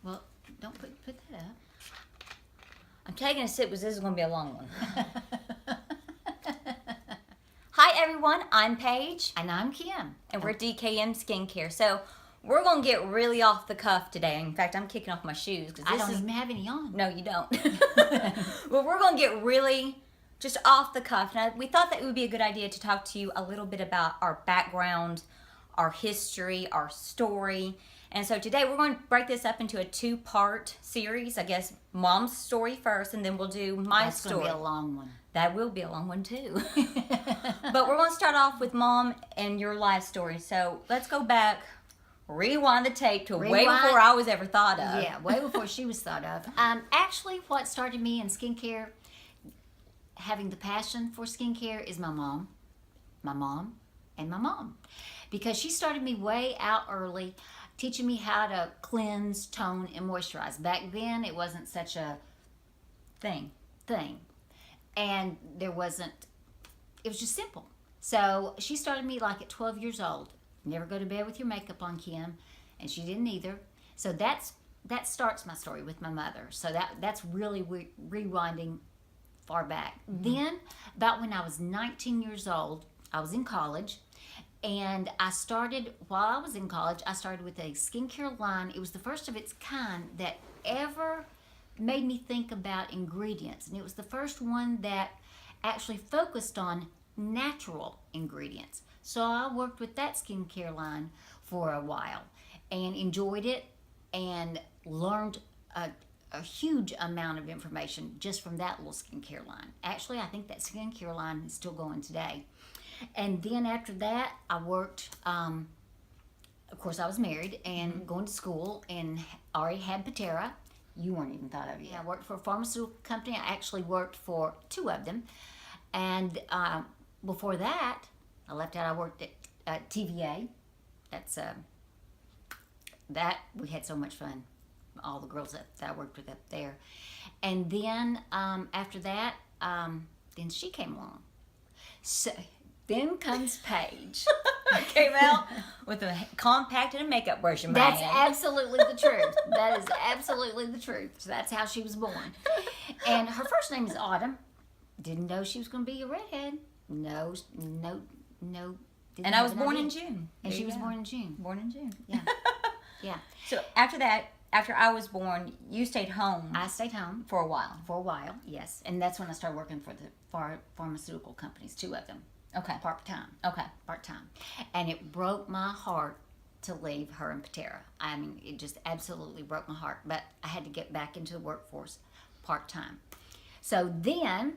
Well, don't put that up. I'm taking a sip because this is going to be a long one. Hi everyone, I'm Paige. And I'm Kim. And we're DKM Skincare. So we're going to get really off the cuff today. In fact, I'm kicking off my shoes. I don't even have any on. No, you don't. Well, we're going to get really just off the cuff. Now, we thought that it would be a good idea to talk to you a little bit about our background, our history, our story. And so today we're going to break this up into a 2-part series. I guess Mom's story first, and then we'll do my That's story. That's going to be a long one. That will be a long one too. But we're going to start off with Mom and your life story. So let's go back, rewind the tape to way before I was ever thought of. Yeah, way before she was thought of. Actually, what started me in skincare, having the passion for skincare, is my mom, and my mom. Because she started me way out early, teaching me how to cleanse, tone, and moisturize. Back then, it wasn't such a thing. And there wasn't, it was just simple. So she started me like at 12 years old. Never go to bed with your makeup on, Kim. And she didn't either. So that starts my story with my mother. So that's really rewinding far back. Mm-hmm. Then, about when I was 19 years old, I was in college. And while I was in college, I started with a skincare line. It was the first of its kind that ever made me think about ingredients. And it was the first one that actually focused on natural ingredients. So I worked with that skincare line for a while and enjoyed it and learned a huge amount of information just from that little skincare line. Actually, I think that skincare line is still going today. And then after that, I worked, of course I was married and going to school and already had Patera. You weren't even thought of yet. I worked for a pharmaceutical company. I actually worked for 2 of them. And before that, I left out, I worked at TVA. That we had so much fun, all the girls that I worked with up there. And then after that, then she came along. So then comes Paige. Came out with a compact and a makeup brush in my That's hand. absolutely the truth. That is absolutely the truth. So that's how she was born. And her first name is Autumn. Didn't know she was going to be a redhead. No. And I was born in June. And she was born in June. Born in June. Yeah. Yeah. So after that, after I was born, you stayed home. I stayed home. For a while. For a while, yes. And that's when I started working for the pharmaceutical companies, 2 of them. Okay. Part-time. Okay. Part-time. And it broke my heart to leave her and Patera. I mean, it just absolutely broke my heart. But I had to get back into the workforce part-time. So then,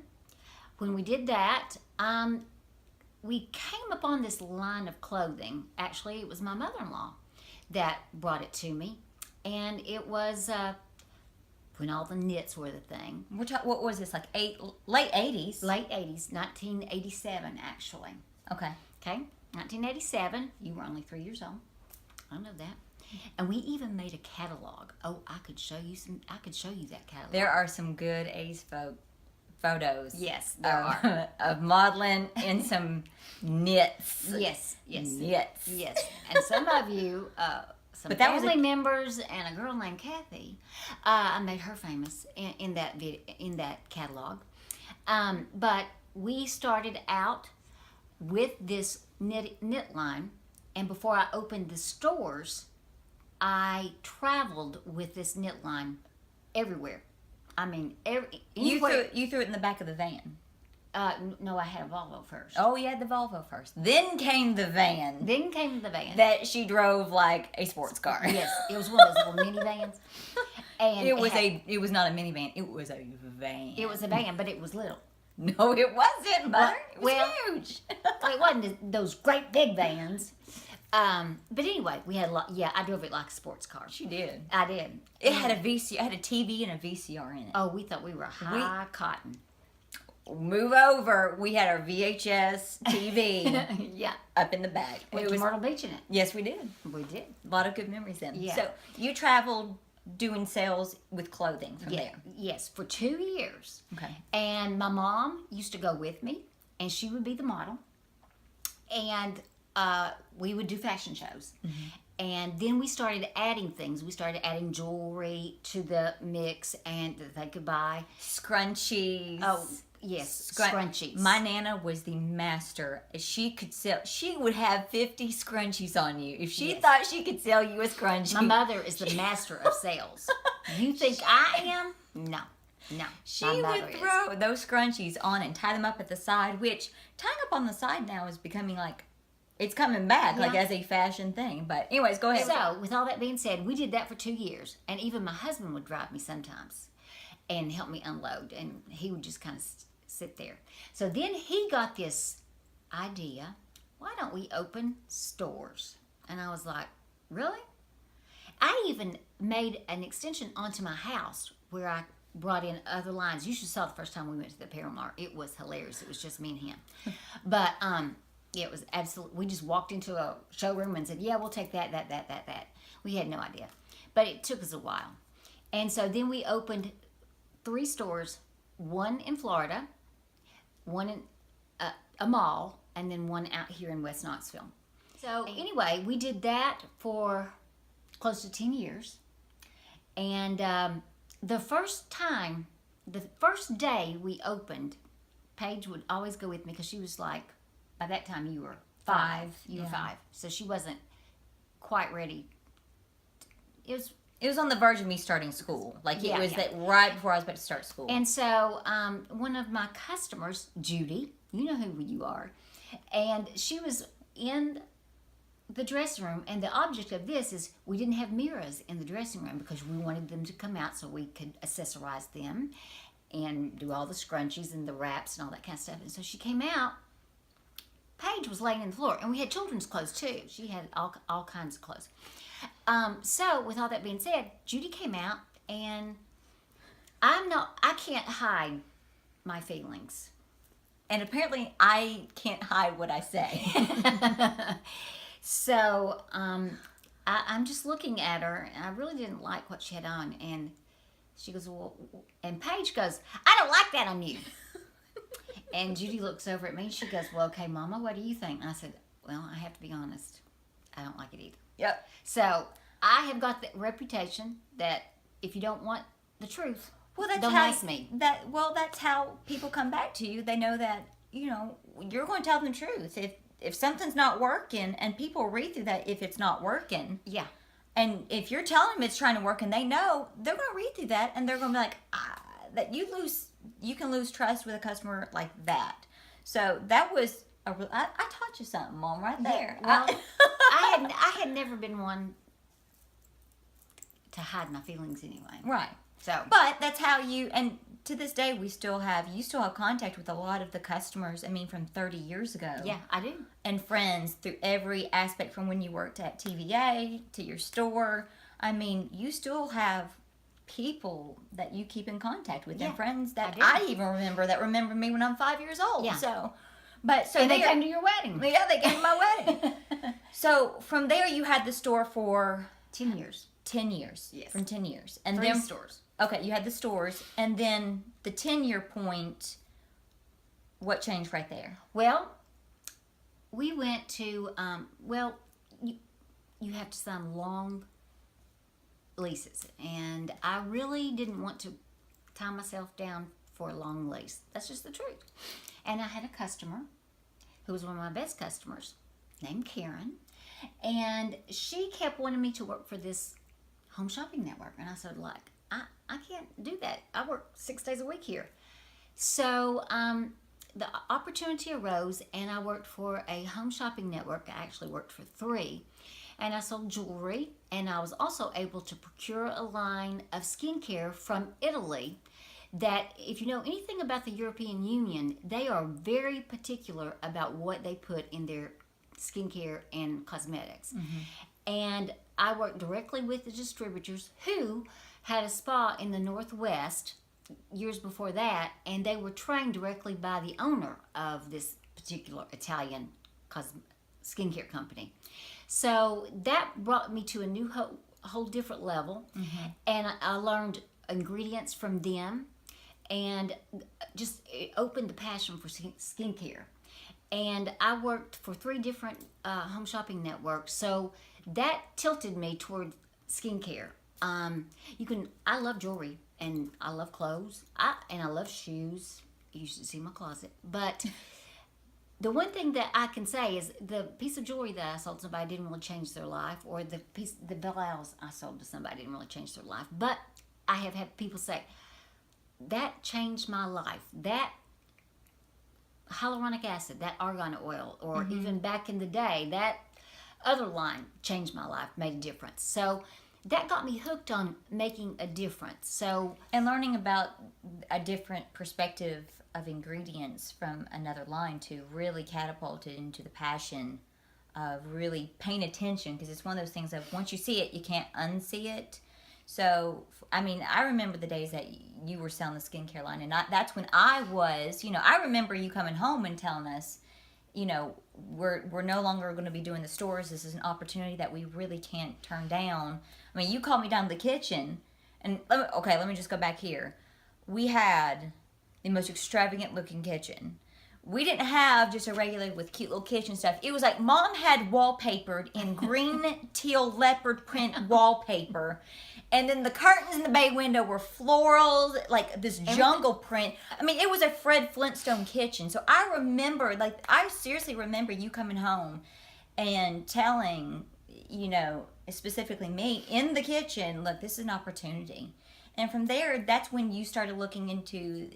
when we did that, we came upon this line of clothing. Actually, it was my mother-in-law that brought it to me. And it was when all the knits were the thing. What was this, like late 80s? Late 80s, 1987 actually. Okay. 1987. You were only 3 years old. I know that. And we even made a catalog. Oh, I could show you that catalog. There are some good 80s photos. Yes, there are. Of modeling in some knits. Yes. Knits. Yes. And some of you, some family members and a girl named Kathy, I made her famous in that catalog. But we started out with this knit line, and before I opened the stores, I traveled with this knit line everywhere. I mean, anywhere. You threw it in the back of the van. No, I had a Volvo first. Oh, you had the Volvo first. Then came the van. That she drove like a sports car. Yes, it was one of those little minivans. And it was not a minivan. It was a van. It was a van, but it was little. No, it wasn't, Mother. It was huge. Well, it wasn't those great big vans. But anyway, we had a lot. Yeah, I drove it like a sports car. She did. I did. It had a TV and a VCR in it. Oh, we thought we were high cotton. Move over. We had our VHS TV. Yeah. Up in the back. With Myrtle Beach in it. Yes, we did. We did. A lot of good memories then. Yeah. So you traveled doing sales with clothing from there. Yes, for 2 years. Okay. And my mom used to go with me, and she would be the model. And we would do fashion shows. Mm-hmm. And then we started adding things. We started adding jewelry to the mix and that they could buy. Scrunchies. Oh, yes, scrunchies. My Nana was the master. She could sell. She would have 50 scrunchies on you if she Yes. thought she could sell you a scrunchie. My mother is the master of sales. You think I am? No, no. She my mother would is. throw those scrunchies on and tie them up at the side, which tying up on the side now is becoming like, it's coming back like Yeah. as a fashion thing. But anyways, go ahead. So, with all that being said, we did that for 2 years, and even my husband would drive me sometimes and help me unload, and he would just kind of sit there. So then he got this idea, why don't we open stores? And I was like, really? I even made an extension onto my house where I brought in other lines. You should saw the first time we went to the Apparel Mart. It was hilarious. It was just me and him. But yeah, it was absolutely. We just walked into a showroom and said, "Yeah, we'll take that." We had no idea, but it took us a while. And so then we opened 3 stores: one in Florida, one in a mall, and then one out here in West Knoxville. So anyway, we did that for close to 10 years. And the first day we opened, Paige would always go with me because she was like, by that time you were 5. You were yeah. 5. So she wasn't quite ready. It was, on the verge of me starting school. Like it was yeah. that right before I was about to start school. and so one of my customers, Judy, you know who you are, and she was in the dressing room, and the object of this is we didn't have mirrors in the dressing room because we wanted them to come out so we could accessorize them and do all the scrunchies and the wraps and all that kind of stuff. And so she came out. Paige was laying on the floor, and we had children's clothes too. She had all kinds of clothes. So with all that being said, Judy came out, and I can't hide my feelings. And apparently I can't hide what I say. So I'm just looking at her, and I really didn't like what she had on. And she goes, well, and Paige goes, I don't like that on you. And Judy looks over at me, and she goes, well, okay, Mama, what do you think? And I said, well, I have to be honest. I don't like it either. Yep. So I have got the reputation that if you don't want the truth, Well, that's don't how ask me. That's how people come back to you. They know that you're going to tell them the truth. If something's not working, and people read through that if it's not working, Yeah. and if you're telling them it's trying to work, and they know, they're going to read through that, and they're going to be like, that you can lose trust with a customer like that. So that was I taught you something, Mom, right there. Well, I had never been one to hide my feelings anyway. Right. So, But that's how and to this day, you still have contact with a lot of the customers, from 30 years ago. yeah, I do. And friends through every aspect from when you worked at TVA to your store. You still have people that you keep in contact with, Yeah, and friends that I do. I even remember me when I'm 5 years old. Yeah. So And they came to your wedding. yeah, they came to my wedding. So from there, you had the store for 10 years. 10 years. Yes. From 10 years. And 3 then stores. okay, you had the stores, and then the 10-year point. What changed right there? Well, we went to, you have to sign long leases. And I really didn't want to tie myself down for a long lease. That's just the truth. And I had a customer who was one of my best customers named Karen. And she kept wanting me to work for this home shopping network. And I said, like, I can't do that. I work 6 days a week here. So the opportunity arose, and I worked for a home shopping network. I actually worked for 3. And I sold jewelry, and I was also able to procure a line of skincare from Italy that, if you know anything about the European Union, they are very particular about what they put in their skincare and cosmetics. And I worked directly with the distributors who had a spa in the Northwest years before that, and they were trained directly by the owner of this particular Italian skincare company. So that brought me to a new whole different level, and I learned ingredients from them, and just it opened the passion for skincare. And I worked for 3 different home shopping networks, so that tilted me toward skincare. I love jewelry and I love clothes. I love shoes. You should see my closet. But the one thing that I can say is the piece of jewelry that I sold to somebody didn't really change their life, or the blouse I sold to somebody didn't really change their life. But I have had people say, that changed my life. That hyaluronic acid, that argan oil, or even back in the day, that other line changed my life, made a difference. So that got me hooked on making a difference. So And learning about a different perspective of ingredients from another line to really catapulted into the passion of really paying attention, because it's one of those things of once you see it, you can't unsee it. So, I mean, I remember the days that you were selling the skincare line, and that's when I was, I remember you coming home and telling us, we're no longer going to be doing the stores. This is an opportunity that we really can't turn down. I mean, you called me down to the kitchen, and let me just go back here. We had the most extravagant looking kitchen. We didn't have just a regular with cute little kitchen stuff. It was like Mom had wallpapered in green, teal, leopard print wallpaper. And then the curtains in the bay window were florals, like this jungle print. I mean, it was a Fred Flintstone kitchen. So I seriously remember you coming home and telling, specifically me in the kitchen, look, this is an opportunity. And from there, that's when you started looking into,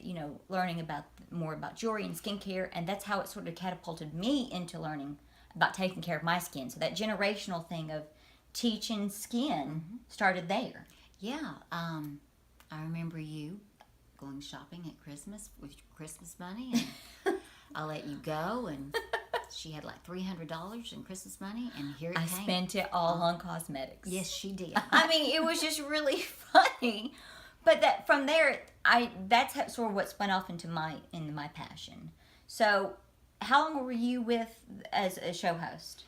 learning more about jewelry and skincare. And that's how it sort of catapulted me into learning about taking care of my skin. So that generational thing of teaching skin started there. Yeah, I remember you going shopping at Christmas with Christmas money, and I let you go, and she had like $300 in Christmas money, and here it came. I spent it all on cosmetics. Yes, she did. I mean, it was just really funny. But from there, that's sort of what spun off into my passion. So, how long were you as a show host?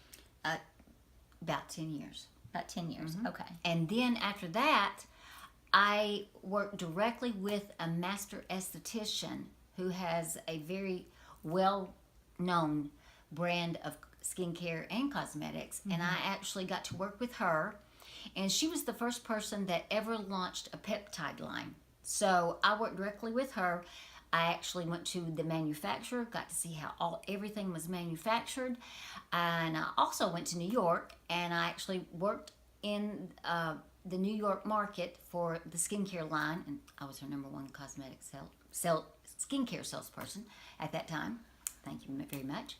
About 10 years. About 10 years, okay. And then after that, I worked directly with a master esthetician who has a very well-known brand of skincare and cosmetics. And I actually got to work with her. And she was the first person that ever launched a peptide line. So I worked directly with her. I actually went to the manufacturer, got to see how everything was manufactured. And I also went to New York, and I actually worked in the New York market for the skincare line. And I was her #1 cosmetic skincare salesperson at that time. Thank you very much.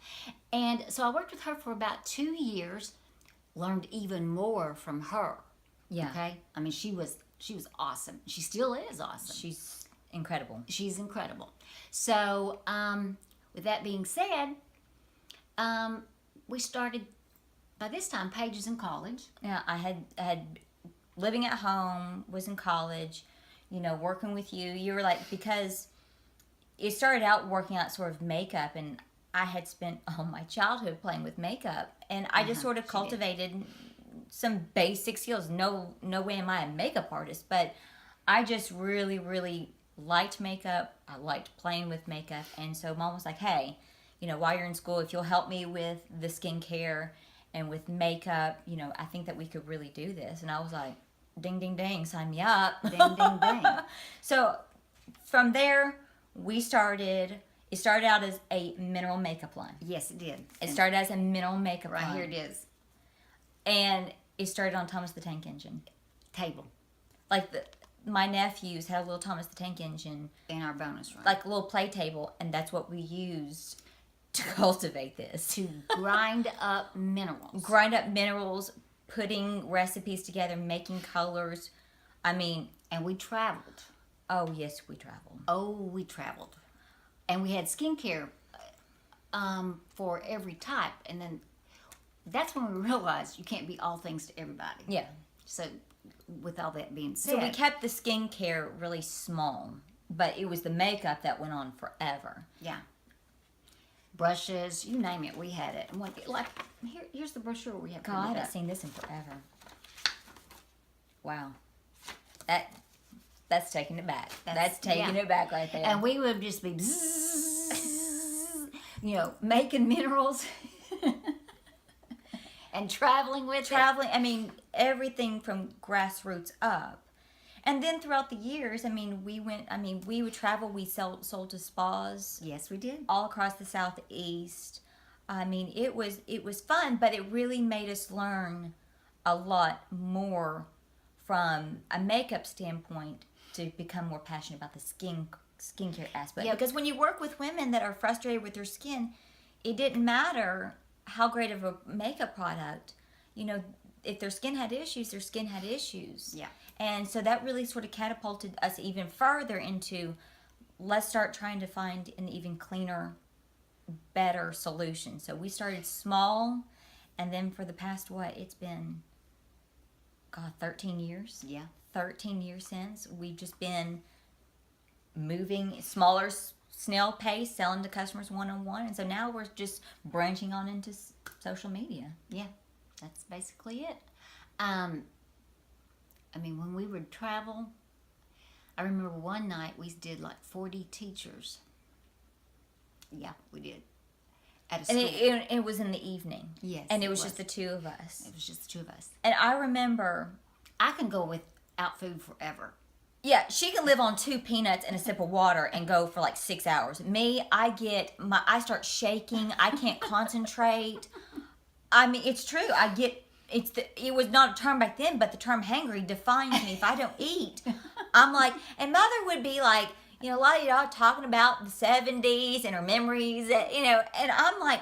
And so I worked with her for about 2 years, learned even more from her. Yeah. Okay? I mean, she was awesome. She still is awesome. She's incredible. She's incredible. So, with that being said, we started, by this time, Paige is in college. Yeah, I had living at home, was in college, working with you. You were like, because it started out working out sort of makeup, and I had spent all my childhood playing with makeup, and I just sort of cultivated some basic skills. No way am I a makeup artist, but I just really, really liked makeup. I liked playing with makeup. And so Mom was like, hey, while you're in school, if you'll help me with the skincare and with makeup, I think that we could really do this. And I was like, ding, ding, ding, sign me up. Ding, ding, ding. So from there, it started out as a mineral makeup line. Yes, it did. It started as a mineral makeup line. Right here it is. And it started on Thomas the Tank Engine. Table. Like my nephews had a little Thomas the Tank Engine. In our bonus room. Like a little play table, and that's what we used to cultivate this. To grind up minerals. Grind up minerals, putting recipes together, making colors. I mean... And we traveled. Oh, yes, we traveled. Oh, we traveled. And we had skincare for every type. And then that's when we realized you can't be all things to everybody. Yeah. So with all that being said. So we kept the skincare really small, but it was the makeup that went on forever. Yeah. Brushes, you name it, we had it. And here's the brochure we have. God, I haven't seen this in forever. Wow. That's taking it back. That's taking it back right there. And we would just be making minerals. And traveling with traveling. I mean, everything from grassroots up. And then throughout the years, I mean, we would travel. We sold to spas it. Yes, we did. all across the Southeast. I mean, it was fun, but it really made us learn a lot more from a makeup standpoint to become more passionate about the skincare aspect. Yep. Because when you work with women that are frustrated with their skin, it didn't matter how great of a makeup product, you know, if their skin had issues, their skin had issues. Yeah. And so that really sort of catapulted us even further into, let's start trying to find an even cleaner, better solution. So we started small, and then for the past, it's been, 13 years? Yeah. 13 years since. We've just been moving smaller snail pace, selling to customers one-on-one. And so now we're just branching on into social media. Yeah, that's basically it. I mean, when we would travel, I remember one night we did like 40 teachers. Yeah, we did. At a And school. it was in the evening. Yes, And it it was was. just the two of us. It was just the two of us. And I remember, I can go without food forever. yeah, she can live on 2 peanuts and a sip of water and go for like 6 hours. Me, I start shaking. I can't concentrate. I mean, it's true. It was not a term back then, but the term hangry defines me. If I don't eat, I'm like, and Mother would be like, you know, a lot of y'all talking about the 70s and her memories, you know, and I'm like,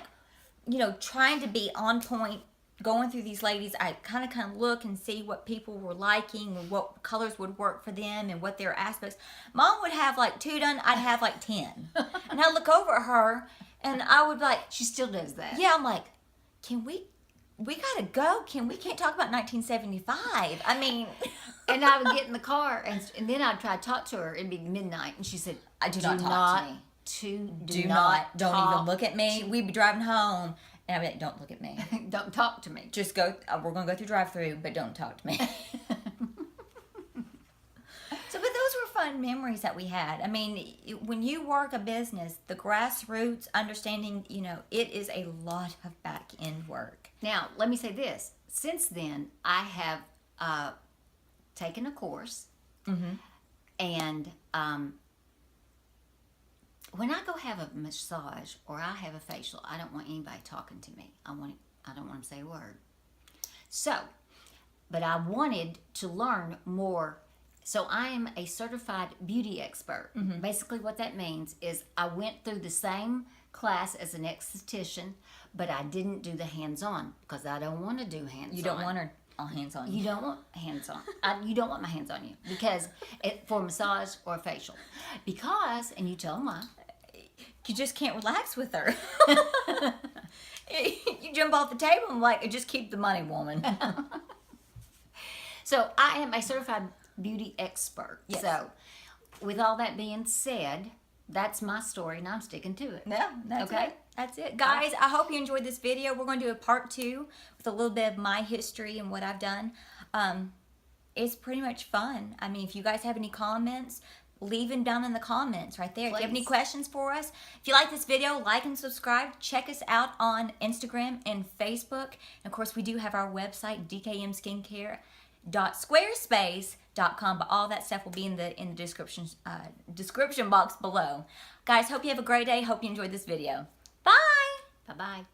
you know, trying to be on point, going through these ladies. I kind of look and see what people were liking and what colors would work for them and what their aspects. Mom would have like 2 done, I'd have like 10. And I'd look over at her and I would be like, She still does that. yeah, I'm like, we gotta go. We can't talk about 1975. I mean, And I would get in the car, and then I'd try to talk to her. It'd be midnight, and she said, do not talk to me. Do not, don't talk even look at me. We'd be driving home, and I'd be like, don't look at me. Don't talk to me. Just go, we're gonna go through drive-through, but don't talk to me. So, but those were fun memories that we had. I mean, when you work a business, the grassroots understanding, you know, it is a lot of back-end work. Now, let me say this. Since then, I have taken a course, and when I go have a massage or I have a facial, I don't want anybody talking to me. I don't want them to say a word. So, but I wanted to learn more. So I am a certified beauty expert. Basically what that means is I went through the same class as an esthetician, but I didn't do the hands-on because I don't want to do hands-on. You don't want her all hands on you. You don't want hands-on. You don't want my hands on you because for a massage or a facial. Because, and you tell them why. You just can't relax with her. You jump off the table and like, just keep the money, woman. So I am a certified beauty expert. Yes. So with all that being said, that's my story and I'm sticking to it. Yeah, that's Okay. it. That's it. Guys, I hope you enjoyed this video. We're going to do a part 2 with a little bit of my history and what I've done. It's pretty much fun. I mean, if you guys have any comments, leave them down in the comments right there. If you have any Please. questions for us, if you like this video, like and subscribe. Check us out on Instagram and Facebook. And of course, we do have our website, dkmskincare.squarespace.com, but all that stuff will be in the description box below. Guys, hope you have a great day. Hope you enjoyed this video. Bye! Bye-bye.